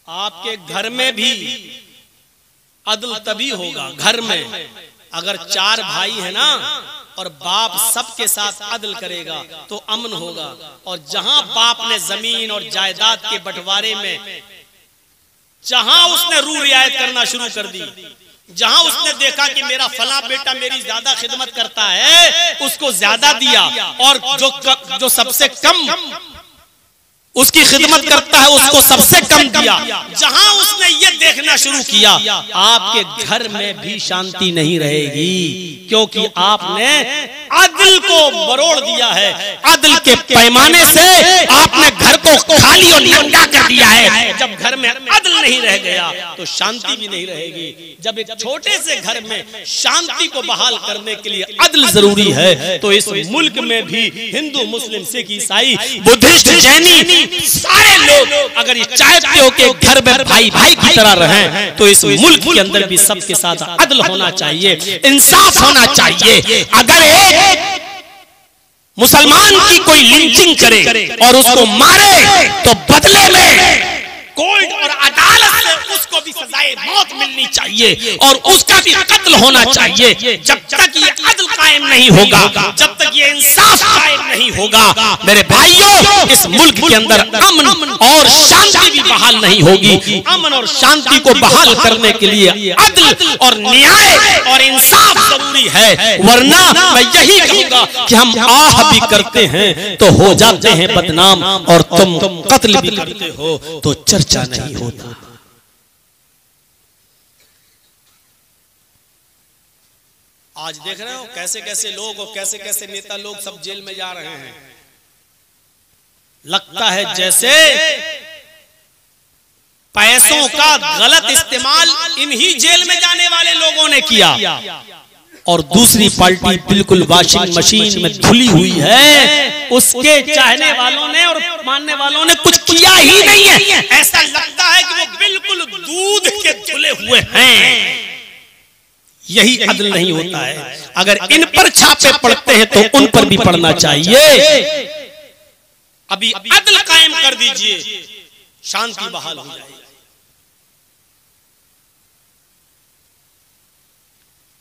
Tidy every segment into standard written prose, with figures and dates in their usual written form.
आपके घर में भी अदल तभी होगा। घर में अगर 4 भाई है ना और बाप सबके साथ अदल करेगा तो अमन होगा। और जहां बाप ने जमीन और जायदाद के बंटवारे में जहां उसने रू रियायत करना शुरू कर दी, जहां उसने देखा कि मेरा फला बेटा मेरी ज्यादा खिदमत करता है, उसको ज्यादा दिया, और जो सबसे कम उसकी खिदमत करता है उसको सबसे कम दिया, जहां उसने ये देखना शुरू किया आपके घर में भी शांति नहीं रहेगी, क्योंकि आपने अदल को मरोड़ दिया है। अदल के पैमाने से आपने घर को खाली और नंगा कर दिया है। जब घर में अदल नहीं रह गया तो शांति भी नहीं रहेगी। जब एक छोटे से घर में शांति को बहाल करने के लिए अदल जरूरी है, तो इस मुल्क में भी हिंदू, मुस्लिम, सिख, ईसाई, बुद्धिस्ट, जैनी सारे लोग अगर ये चाहते हो कि घर में भाई भाई की तरह रहें, तो इस मुल्क के अंदर भी सबके साथ अदल होना चाहिए, इंसाफ होना चाहिए। अगर एक मुसलमान की कोई लिंचिंग करे और उसको मारे तो बदले में कोर्ट और अदालत से उसको भी सजाए मौत मिलनी चाहिए और उसका भी कत्ल होना चाहिए। जब तक ये अदल कायम नहीं होगा, जब तक ये इंसाफ कायम नहीं होगा, मेरे भाइयों, इस मुल्क के अंदर अमन और शांति भी बहाल नहीं होगी। अमन और शांति को बहाल करने के लिए अदल और न्याय और इंसाफ जरूरी है, वरना मैं यही कहूंगा कि हम आह भी करते हैं तो हो जाते हैं बदनाम, और तुम कत्ल भी करते हो तो चर्चा नहीं होता। आज देख रहे हो कैसे कैसे लोग और कैसे कैसे नेता लोग सब जेल में जा रहे हैं। लगता है जैसे पैसों का गलत इस्तेमाल इन्हीं जेल में जाने वाले लोगों ने किया, और दूसरी पार्टी बिल्कुल वॉशिंग मशीन में धुली हुई है, उसके चाहने वालों ने और मानने वालों ने कुछ किया ही नहीं है। ऐसा लगता है कि वो बिल्कुल दूध के धुले हुए हैं। यही अदल नहीं होता है। अगर इन पर छापे पड़ते हैं तो उन पर भी पड़ना चाहिए। अभी अदल कायम कर दीजिए, शांति बहाल हो जाएगी।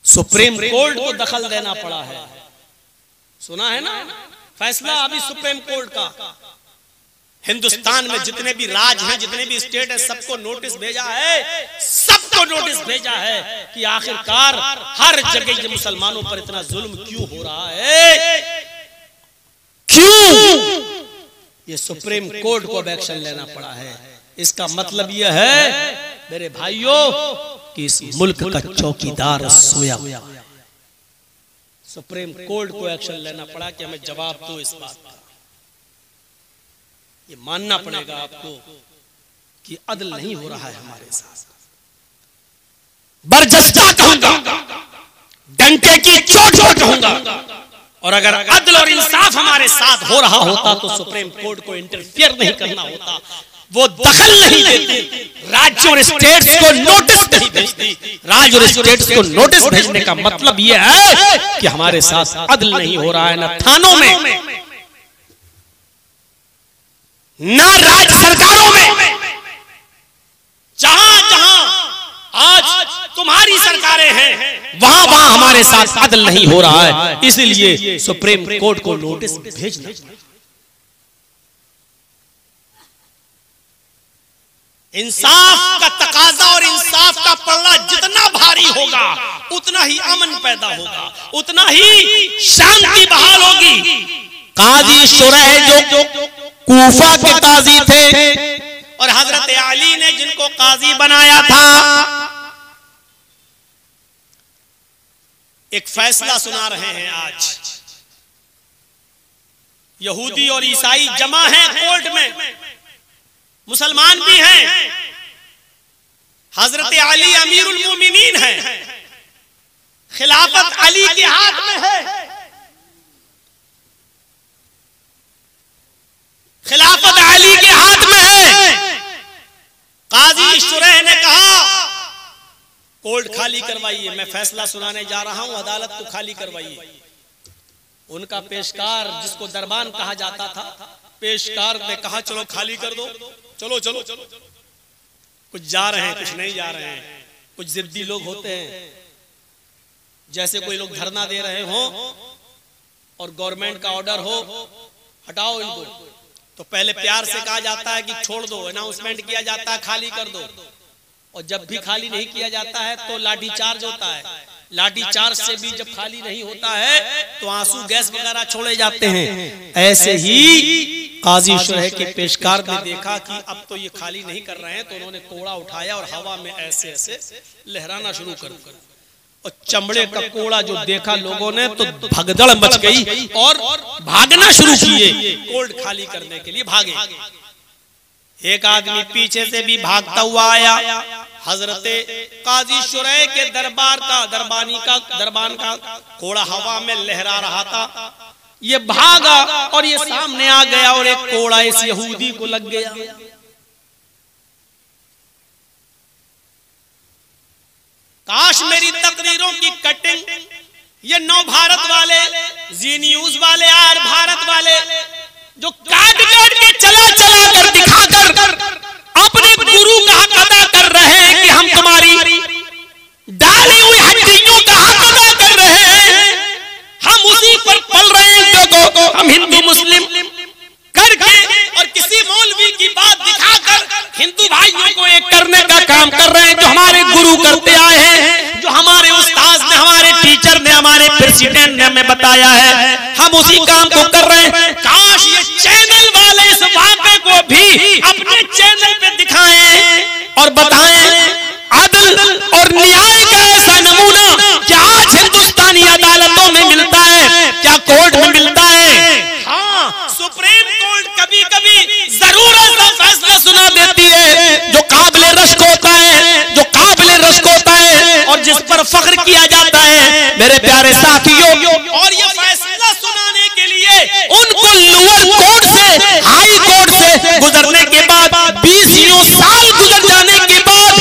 सुप्रीम कोर्ट को दखल देना पड़ा है, सुना है ना फैसला अभी सुप्रीम कोर्ट का। हिंदुस्तान में जितने भी राज हैं, जितने भी स्टेट है, सबको नोटिस भेजा है, सबको नोटिस भेजा है कि आखिरकार हर जगह ये मुसलमानों पर इतना जुल्म क्यों हो रहा है, क्यों ये सुप्रीम कोर्ट को एक्शन लेना पड़ा है। इसका मतलब यह है मेरे भाइयों कि इस मुल्क का चौकीदार सोया। सुप्रीम कोर्ट को एक्शन लेना पड़ा कि हमें जवाब दो इस बात का। ये मानना पड़ेगा आपको कि अदल नहीं हो रहा है हमारे साथ। बरजस्ता कहूंगा, डंके की चोट कहूंगा, और अगर अदल और इंसाफ हमारे साथ हो रहा होता तो सुप्रीम कोर्ट को इंटरफियर नहीं करना होता, वो दखल नहीं देती, राज्यों और स्टेट्स को नोटिस नहीं भेजती। राज्य और स्टेट्स को नोटिस भेजने का मतलब यह है कि हमारे साथ अदल नहीं हो रहा है, ना थानों में, ना राज्य सरकारों में। जहां जहां आज तुम्हारी सरकारें हैं, वहां वहां हमारे साथ अदल नहीं हो रहा है। इसलिए सुप्रीम कोर्ट को नोटिस भेजना। इंसाफ का तकाजा और इंसाफ का पल्ला जितना भारी होगा, उतना ही अमन पैदा होगा, उतना ही शांति बहाल होगी। काजी शुरैह जो कूफा के काजी थे और हजरत अली ने जिनको काजी बनाया था, एक फैसला सुना रहे हैं आज। यहूदी और ईसाई जमा हैं कोर्ट में, मुसलमान भी हैं। हजरत अली अमीरुल मोमिनीन हैं, खिलाफत अली के हाथ में है, खिलाफत अली के हाथ में है। काजी शुरैह ने कहा कोर्ट खाली करवाइए, मैं फैसला सुनाने जा रहा हूं, अदालत को खाली करवाइए। उनका पेशकार, जिसको दरबान कहा जाता था, पेशकार ने कहा चलो खाली कर दो, चलो चलो चलो। कुछ जा रहे हैं, कुछ नहीं जा रहे हैं। कुछ जिद्दी लोग होते हैं, जैसे कोई लोग धरना दे रहे हो और गवर्नमेंट का ऑर्डर हो हटाओ इनको, तो पहले प्यार से कहा जाता है कि छोड़ दो, अनाउंसमेंट किया जाता है खाली कर दो, और जब भी खाली नहीं किया जाता है तो लाठीचार्ज होता है। लाठीचार्ज से भी जब खाली नहीं होता है तो आंसू गैस वगैरह छोड़े जाते हैं। ऐसे ही काजी शुरैह के पेशकार ने देखा कि अब तो ये खाली नहीं कर रहे हैं, तो उन्होंने कोड़ा उठाया और हवा में ऐसे ऐसे लहराना शुरू कर दिया, और चमड़े का कोड़ा जो देखा लोगों ने तो भगदड़ मच गई और भागना शुरू किए, कोल्ड खाली करने के लिए भागे। एक आदमी पीछे से भी भागता हुआ आया, हजरते काजी शुरैह के दरबान का कोड़ा हवा में लहरा रहा था। ये भागा और ये सामने आ गया और एक कोड़ा इस यहूदी को लग गया। काश मेरी तकरीरों की कटिंग ये नव भारत वाले, जी न्यूज वाले, आर भारत वाले जो काट काट के चला कर दिखाकर अपने गुरु का हक अदा कर रहे हैं कि हम तुम्हारी डाली हुई हड्डियों का हक अदा कर रहे हैं, हम उसी पर पल रहे हैं जो हम हिंदू मुस्लिम करके और किसी मौलवी की बात दिखाकर हिंदू भाइयों को एक करने का काम कर रहे हैं, जो हमारे गुरु करते आए हैं, जो हमारे उस्ताद ने, हमारे टीचर ने, हमारे प्रेसिडेंट ने हमें बताया है, हम उसी काम को कर रहे हैं। काश ये चैनल वाले इस वाक़े को भी अपने चैनल पे दिखाएं और बताएं अदल और न्याय का ऐसा नमूना क्या आज हिंदुस्तानी अदालतों में मिलता है, क्या कोर्ट में मिलता है। हाँ, सुप्रीम कोर्ट कभी कभी जरूर ऐसा फैसला सुना देती है जो काबिले रश्क होता है, जो काबिले रश्क होता है और जिस पर फख्र किया जाता है। मेरे प्यारे साथियों, और ये फैसला सुनाने के लिए उनको लोअर कोर्ट से हाई कोर्ट से गुजरने के बाद 20 साल गुजर जाने के बाद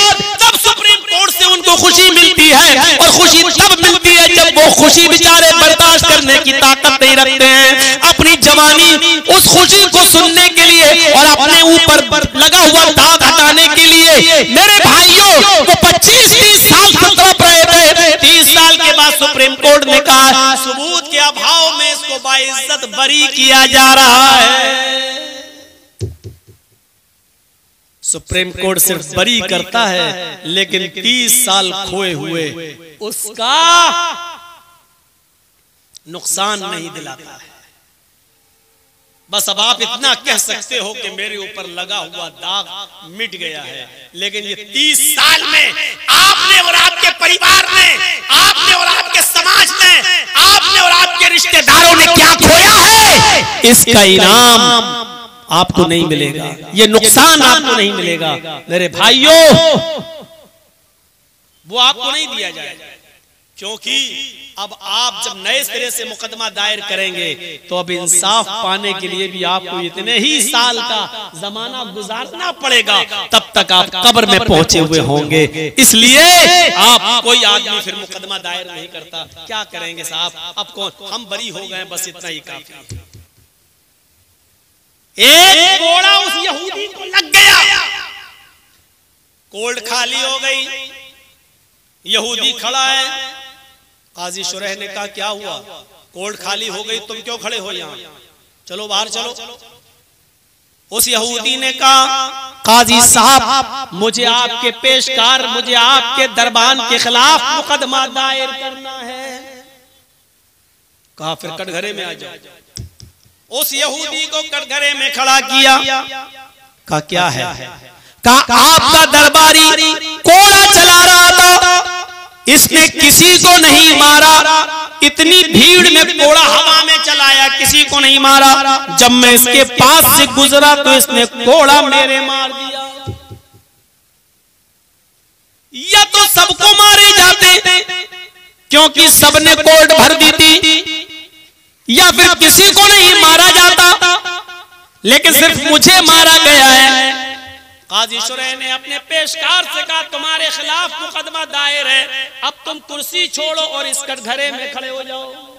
तब सुप्रीम कोर्ट से उनको खुशी मिलती है, और खुशी तब मिलती है जब वो खुशी बेचारे बर्दाश्त करने की ताकत नहीं रखते हैं। अपनी जवानी उस खुशी को सुनने के लिए और अपने ऊपर लगा हुआ दाग हटाने के लिए मेरे भाइयों वो 25-30 साल तड़प रहे थे। 30 साल के बाद सुप्रीम कोर्ट ने कहा सबूत के अभाव में इसको बाइज्जत बरी किया जा रहा है। सुप्रीम कोर्ट सिर्फ बरी करता है लेकिन 30 साल खोए हुए उसका नुकसान नहीं दिलाता है। बस अब आप इतना कह सकते हो कि मेरे ऊपर लगा हुआ दाग मिट गया है, लेकिन ये 30 साल में आपने और आपके परिवार ने, आपने और आपके समाज ने, आपने और आपके रिश्तेदारों ने क्या खोया है, इसका इनाम आपको नहीं मिलेगा, ये नुकसान आपको नहीं मिलेगा। मेरे भाइयों, वो आपको नहीं दिया जाएगा, क्योंकि अब आप जब नए सिरे से मुकदमा दायर करेंगे तो अब इंसाफ पाने के लिए भी आपको इतने ही साल का जमाना गुजारना पड़ेगा, तब तक आप कब्र में पहुंचे हुए होंगे। इसलिए आप कोई आदमी फिर मुकदमा दायर नहीं करता, क्या करेंगे साहब, अब कौन, हम बरी हो गए, बस इतना ही काफी है। एक कोड़ा उस यहूदी को लग गया, कोल्ड खाली हो गई, यहूदी खड़ा है। काजी शुरैह ने कहा क्या हुआ, कोर्ट खाली हो गई, तुम क्यों खड़े हो यहाँ, चलो बाहर चलो। उस यहूदी ने कहा काजी साहब मुझे आपके पेशकार, मुझे आपके दरबान के खिलाफ मुकदमा दायर करना है। कहा फिर कटघरे में आ जाओ। उस यहूदी को कटघरे में खड़ा किया, कहा क्या है, कहा आपका दरबारी कोड़ा चला रहा था, इसने किसी को नहीं मारा, इतनी भीड़ में कोड़ा हवा में चलाया, किसी को नहीं मारा, जब मैं इसके पास से गुजरा तो इसने कोड़ा मेरे मार दिया। या तो सबको मारे जाते क्योंकि सबने कोर्ट भर दी थी, या फिर किसी को नहीं मारा जाता, लेकिन सिर्फ मुझे मारा गया है। काजी शुरैह ने अपने पेशकार से कहा तुम्हारे खिलाफ मुकदमा दायर है, अब तुम कुर्सी छोड़ो और इस कटघरे में खड़े हो जाओ।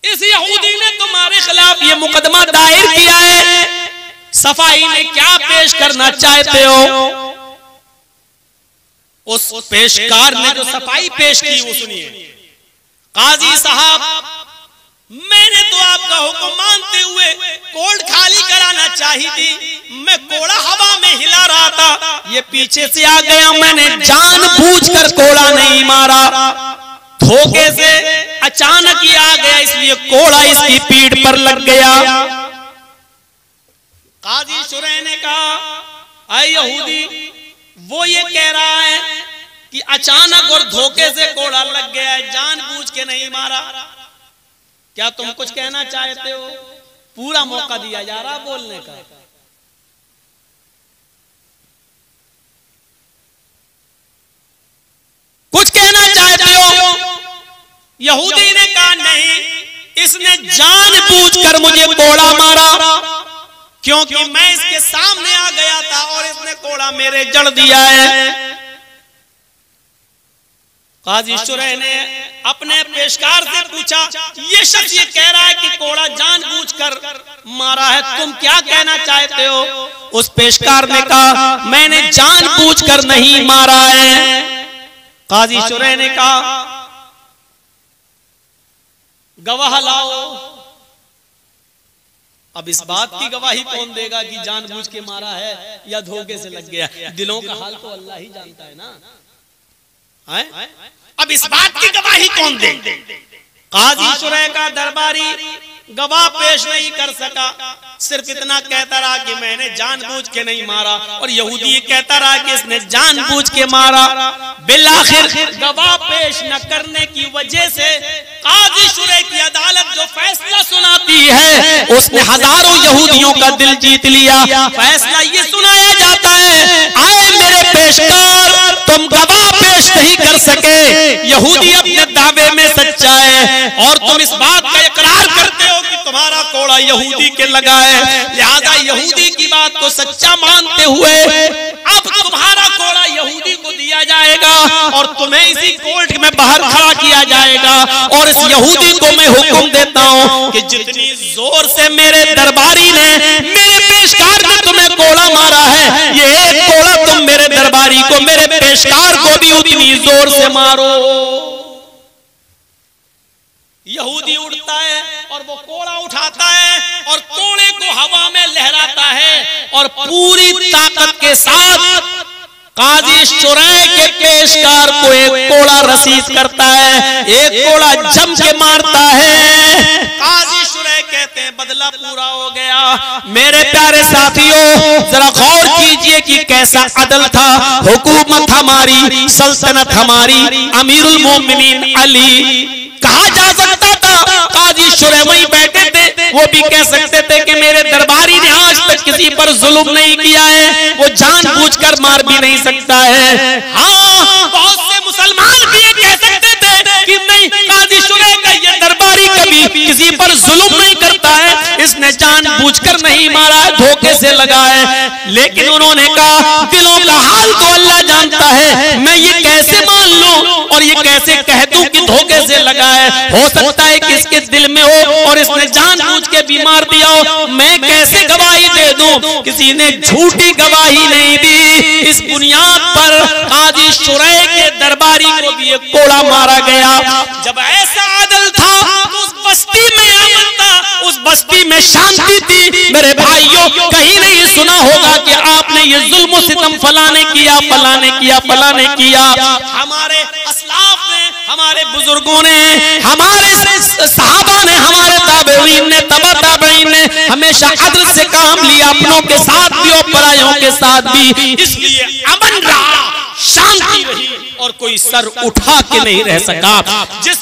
इस यहूदी ने तुम्हारे खिलाफ ये मुकदमा दायर किया है, सफाई में क्या पेश करना चाहते हो? उस पेशकार ने जो सफाई पेश की वो सुनिए। काजी साहब, मैंने तो आपका हुक्म मानते हुए कोल्ड खाली कराना चाहिए थी, मैं कोड़ा हवा में हिला रहा था, ये पीछे से आ गया, मैंने जानबूझकर कोड़ा नहीं मारा, धोखे से अचानक ही आ गया, इसलिए कोड़ा इसकी पीठ पर लग गया। काजी शुरैह ने कहा, ऐ यहूदी, वो ये कह रहा है कि अचानक और धोखे से कोड़ा लग गया है, जानबूझ के नहीं मारा। क्या तुम कुछ कहना चाहते हो? पूरा मौका दिया जा रहा बोलने का। कुछ कहना चाहते हो? यहूदी ने कहा नहीं, इसने जानबूझकर मुझे कोड़ा मारा, क्योंकि मैं इसके सामने आ गया था और इसने कोड़ा मेरे जड़ दिया है। काजी शुरैह ने अपने पेशकार से पूछा, ये शख्स ये कह रहा है कि कोड़ा जानबूझकर मारा है, तुम क्या कहना चाहते हो? उस पेशकार ने कहा, मैंने जानबूझकर नहीं मारा है। काजी शुरैह ने कहा, गवाह लाओ। अब इस बात की गवाही कौन देगा कि जानबूझ के मारा है या धोखे से लग गया? दिलों का हाल तो अल्लाह ही जानता है ना। है? अब इस बात की गवाही कौन दे? काजी शुरैह का दरबारी गवाह पेश नहीं कर सका, सिर्फ इतना कहता रहा कि मैंने जानबूझ के नहीं मारा, और यहूदी कहता रहा कि इसने जानबूझ के मारा। बिलाखिर गवाह पेश न करने की वजह से काजी शुरैह की अदालत जो फैसला सुनाती है, उसने हजारों यहूदियों का दिल जीत लिया। फैसला ये सुनाया जाता है, आए मेरे पेशकार, तुम गवाह पेश नहीं कर सके, यहूदी अपने दावे में सच्चा है, और तुम इस बात का इकरार करते हो कि तुम्हारा कोड़ा यहूदी के लगा है, लिहाजा यहूदी की बात को सच्चा मानते हुए अब तुम्हारा कोड़ा यहूदी को दिया जाएगा और तुम्हें इसी कोर्ट में बाहर खड़ा किया जाएगा। और इस यहूदी को मैं हुक्म देता हूँ कि जितनी जोर से मेरे दरबारी ने, मेरे पेशकार ने तुम्हें कोड़ा मारा है, ये एक कोड़ा तुम मेरे दरबारी को, मेरे पेशकार को भी उतनी जोर से मारो। यहूदी उठता है और वो कोड़ा उठाता है और कोड़े को हवा में लहराता है और पूरी ताकत के साथ काजी शुरैह के पेशकार को एक कोड़ा रसीद करता है, एक कोड़ा जम के मारता है। काजी शुरैह कहते हैं बदला पूरा हो गया। मेरे प्यारे साथियों, जरा गौर कीजिए कि कैसा अदल था। हुकूमत हमारी, सल्तनत हमारी, अमीरुल मोमिनीन अली कहा जा सकता था, काजी शुरैह वहीं बैठे थे, वो भी कह सकते थे कि मेरे दरबारी ने आज तक किसी पर जुल्म नहीं किया है, वो जानबूझकर मार भी नहीं सकता है। हाँ, बहुत से मुसलमान भी ये कह सकते थे कि नहीं, काजी शुरैह का ये दरबारी कभी किसी पर जुल्म नहीं करता है, इसने जानबूझकर नहीं मारा है, धोखे से लगा है। लेकिन उन्होंने कहा, दिलों का हाल तो अल्लाह जानता है, मैं ये कैसे मान लूं और ये कैसे कह दूं कि धोखे से लगा है? हो सकता है कि इसके दिल में हो और इसने जानबूझ के बीमार दिया हो, मैं कैसे गवाही दे दूं? किसी ने झूठी गवाही नहीं दी। इस बुनियाद पर काजी शुरैह के दरबारी को भी एक कोड़ा मारा गया। जब ऐसा आदल था तो उस बस्ती में अमन था, उस बस्ती में शांति थी। मेरे भाइयों, कहीं नहीं सुना होगा कि आपने ये जुल्म सितम फलाने किया, फलाने किया, फलाने किया। हमारे असलाफ ने, हमारे बुजुर्गों ने, हमारे सहाबा ने, हमारे ताबईन ने, तबा ताबईन ने हमेशा अदल से काम लिया, अपनों के साथ भी और परायों के साथ भी। इसलिए अमन रहा, शांति रही और कोई सर उठा के नहीं रह सका। जिस